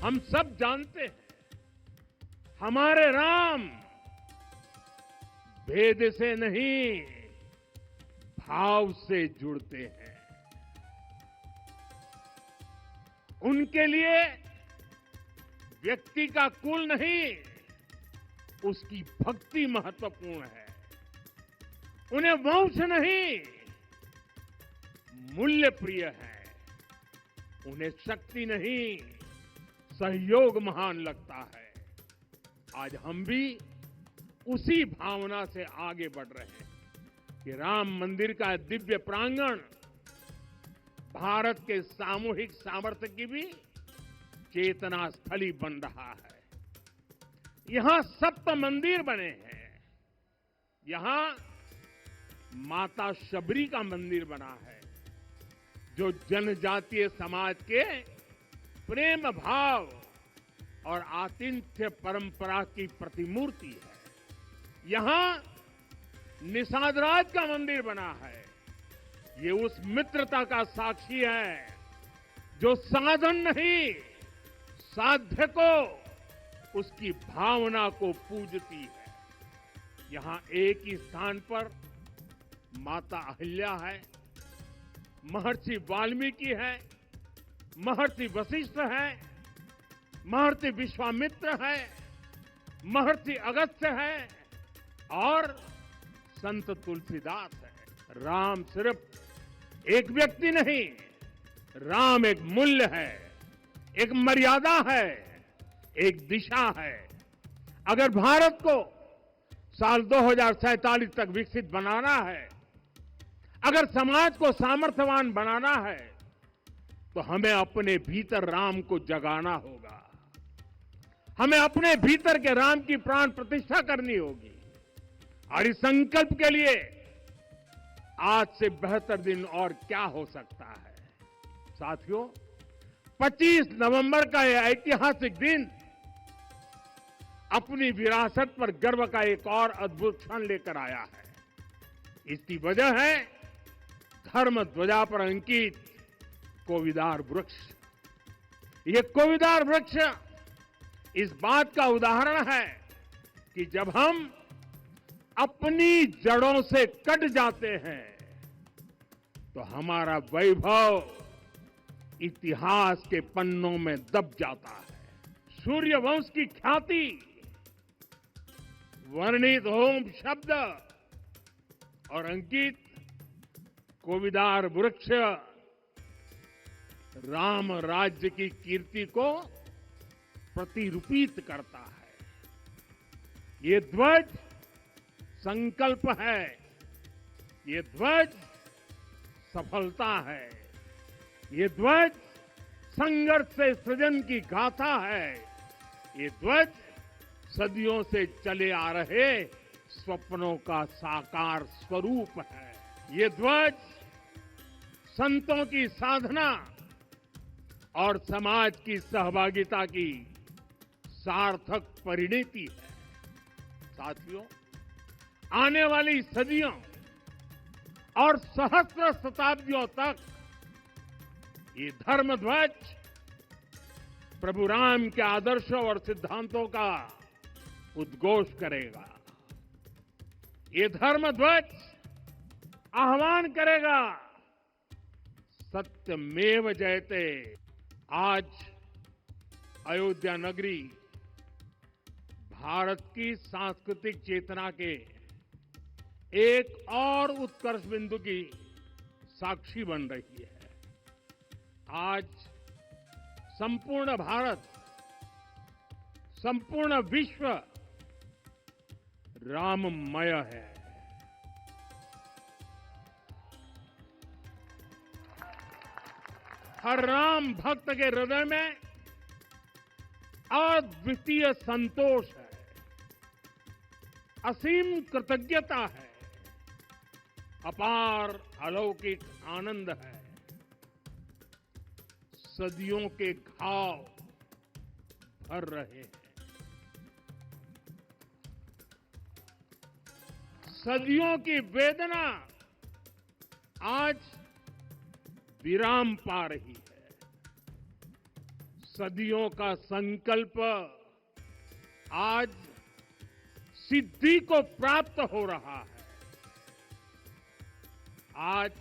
हम सब जानते हैं हमारे राम भेद से नहीं भाव से जुड़ते हैं। उनके लिए व्यक्ति का कुल नहीं, उसकी भक्ति महत्वपूर्ण है। उन्हें वंश नहीं, मूल्य प्रिय है। उन्हें शक्ति नहीं, सहयोग महान लगता है। आज हम भी उसी भावना से आगे बढ़ रहे हैं कि राम मंदिर का दिव्य प्रांगण भारत के सामूहिक सामर्थ्य की भी चेतना स्थली बन रहा है। यहां सप्त मंदिर बने हैं। यहां माता शबरी का मंदिर बना है, जो जनजातीय समाज के प्रेम भाव और आतिथ्य परंपरा की प्रतिमूर्ति है। यहां निषादराज का मंदिर बना है। ये उस मित्रता का साक्षी है जो साधन नहीं, साध्य को, उसकी भावना को पूजती है। यहां एक ही स्थान पर माता अहिल्या है, महर्षि वाल्मीकि है, महर्षि वशिष्ठ है, महर्षि विश्वामित्र है, महर्षि अगस्त्य है और संत तुलसीदास है। राम सिर्फ एक व्यक्ति नहीं, राम एक मूल्य है, एक मर्यादा है, एक दिशा है। अगर भारत को साल 2047 तक विकसित बनाना है, अगर समाज को सामर्थ्यवान बनाना है, तो हमें अपने भीतर राम को जगाना होगा। हमें अपने भीतर के राम की प्राण प्रतिष्ठा करनी होगी। और इस संकल्प के लिए आज से बेहतर दिन और क्या हो सकता है। साथियों, 25 नवंबर का यह ऐतिहासिक दिन अपनी विरासत पर गर्व का एक और अद्भुत क्षण लेकर आया है। इसकी वजह है धर्म ध्वजा पर अंकित कोविदार वृक्ष। ये कोविदार वृक्ष इस बात का उदाहरण है कि जब हम अपनी जड़ों से कट जाते हैं तो हमारा वैभव इतिहास के पन्नों में दब जाता है। सूर्यवंश की ख्याति, वर्णित होम शब्द और अंकित कोविदार वृक्ष राम राज्य की कीर्ति को प्रतिरूपित करता है। ये ध्वज संकल्प है, ये ध्वज सफलता है, ये ध्वज संघर्ष से सृजन की गाथा है, ये ध्वज सदियों से चले आ रहे स्वप्नों का साकार स्वरूप है। ये ध्वज संतों की साधना और समाज की सहभागिता की सार्थक परिणति है। साथियों, आने वाली सदियों और सहस्त्र शताब्दियों तक ये धर्म ध्वज प्रभु राम के आदर्शों और सिद्धांतों का उद्घोष करेगा। ये धर्म ध्वज आह्वान करेगा, सत्यमेव जयते। आज अयोध्या नगरी भारत की सांस्कृतिक चेतना के एक और उत्कर्ष बिंदु की साक्षी बन रही है। आज संपूर्ण भारत, संपूर्ण विश्व राममय है। हर राम भक्त के हृदय में अद्वितीय संतोष है, असीम कृतज्ञता है, अपार अलौकिक आनंद है। सदियों के घाव भर रहे हैं, सदियों की वेदना आज विराम पा रही है। सदियों का संकल्प आज सिद्धि को प्राप्त हो रहा है। आज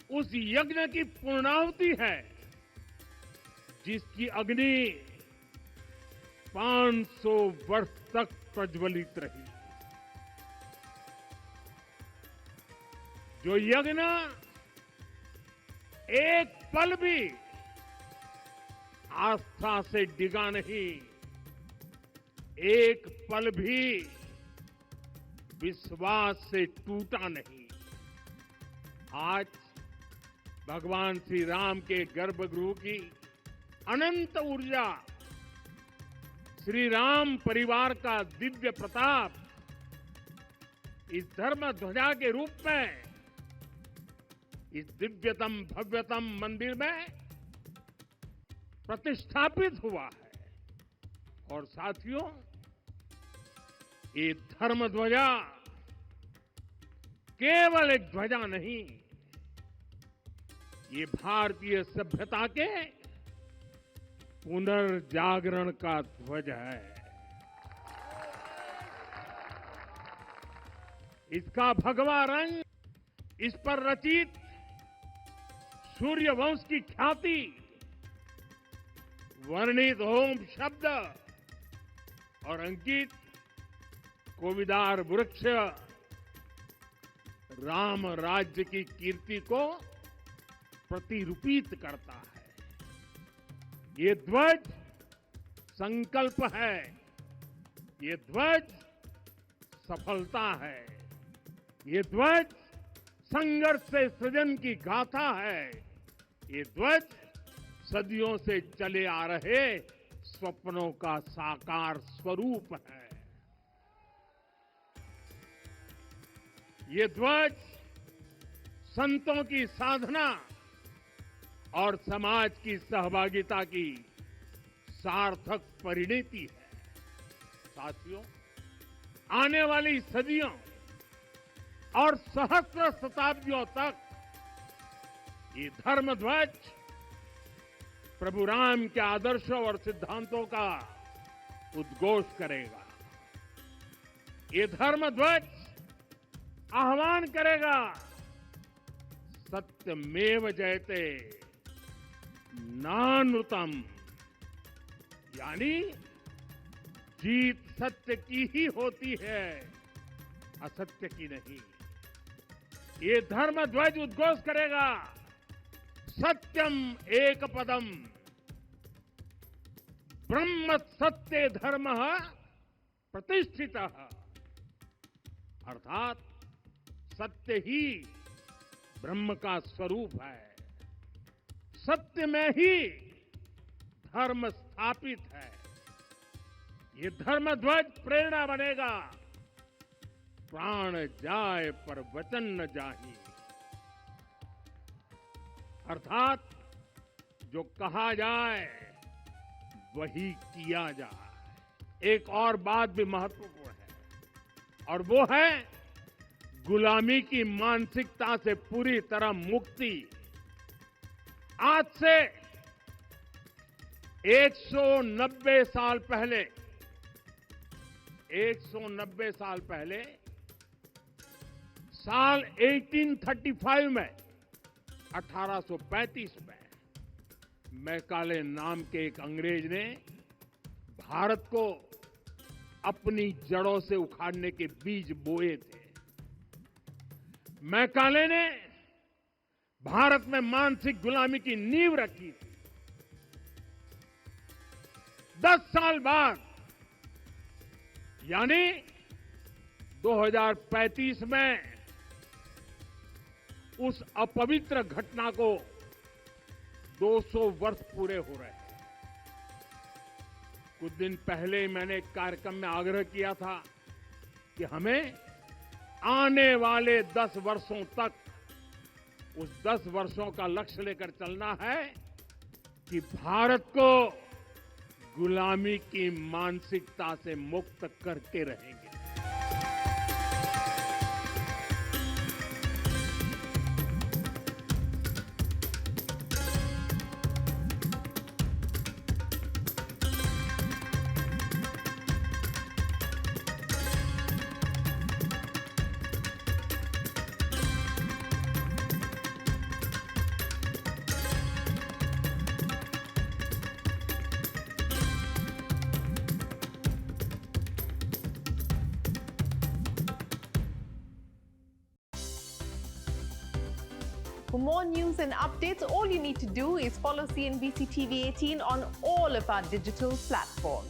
उस यज्ञ की पूर्णाहुति है जिसकी अग्नि 500 वर्ष तक प्रज्वलित रही। जो यज्ञ एक पल भी आस्था से डिगा नहीं, एक पल भी विश्वास से टूटा नहीं। आज भगवान श्री राम के गर्भगृह की अनंत ऊर्जा, श्री राम परिवार का दिव्य प्रताप इस धर्म ध्वजा के रूप में इस दिव्यतम भव्यतम मंदिर में प्रतिष्ठापित हुआ है। और साथियों, ये धर्म ध्वजा केवल एक ध्वजा नहीं, ये भारतीय सभ्यता के पुनर्जागरण का ध्वज है। इसका भगवा रंग, इस पर रचित सूर्य वंश की ख्याति, वर्णित ओम शब्द और अंकित कोविदार वृक्ष राम राज्य की कीर्ति को प्रतिरूपित करता है। ये ध्वज संकल्प है, ये ध्वज सफलता है, ये ध्वज संघर्ष से सृजन की गाथा है, ये ध्वज सदियों से चले आ रहे स्वप्नों का साकार स्वरूप है। ये ध्वज संतों की साधना और समाज की सहभागिता की सार्थक परिणति है। साथियों, आने वाली सदियों और सहस्र शताब्दियों तक ये धर्म ध्वज प्रभु राम के आदर्शों और सिद्धांतों का उद्घोष करेगा। ये धर्म ध्वज आह्वान करेगा, सत्यमेव जयते नानृतम, यानी जीत सत्य की ही होती है, असत्य की नहीं। ये धर्म ध्वज उद्घोष करेगा, सत्यम एक पदम ब्रह्म सत्य धर्म प्रतिष्ठित, अर्थात सत्य ही ब्रह्म का स्वरूप है, सत्य में ही धर्म स्थापित है। ये धर्म ध्वज प्रेरणा बनेगा, प्राण जाए पर वचन न जाहि, अर्थात जो कहा जाए वही किया जाए। एक और बात भी महत्वपूर्ण है और वो है गुलामी की मानसिकता से पूरी तरह मुक्ति। आज से 190 साल पहले 190 साल पहले साल 1835 में 1835 में मैकाले नाम के एक अंग्रेज ने भारत को अपनी जड़ों से उखाड़ने के बीज बोए थे। मैकाले ने भारत में मानसिक गुलामी की नींव रखी थी। 10 साल बाद यानी 2035 में उस अपवित्र घटना को 200 वर्ष पूरे हो रहे हैं। कुछ दिन पहले मैंने एक कार्यक्रम में आग्रह किया था कि हमें आने वाले 10 वर्षों तक उस 10 वर्षों का लक्ष्य लेकर चलना है कि भारत को गुलामी की मानसिकता से मुक्त करके रहेंगे। For more news and updates, all you need to do is follow CNBC TV 18 on all of our digital platforms.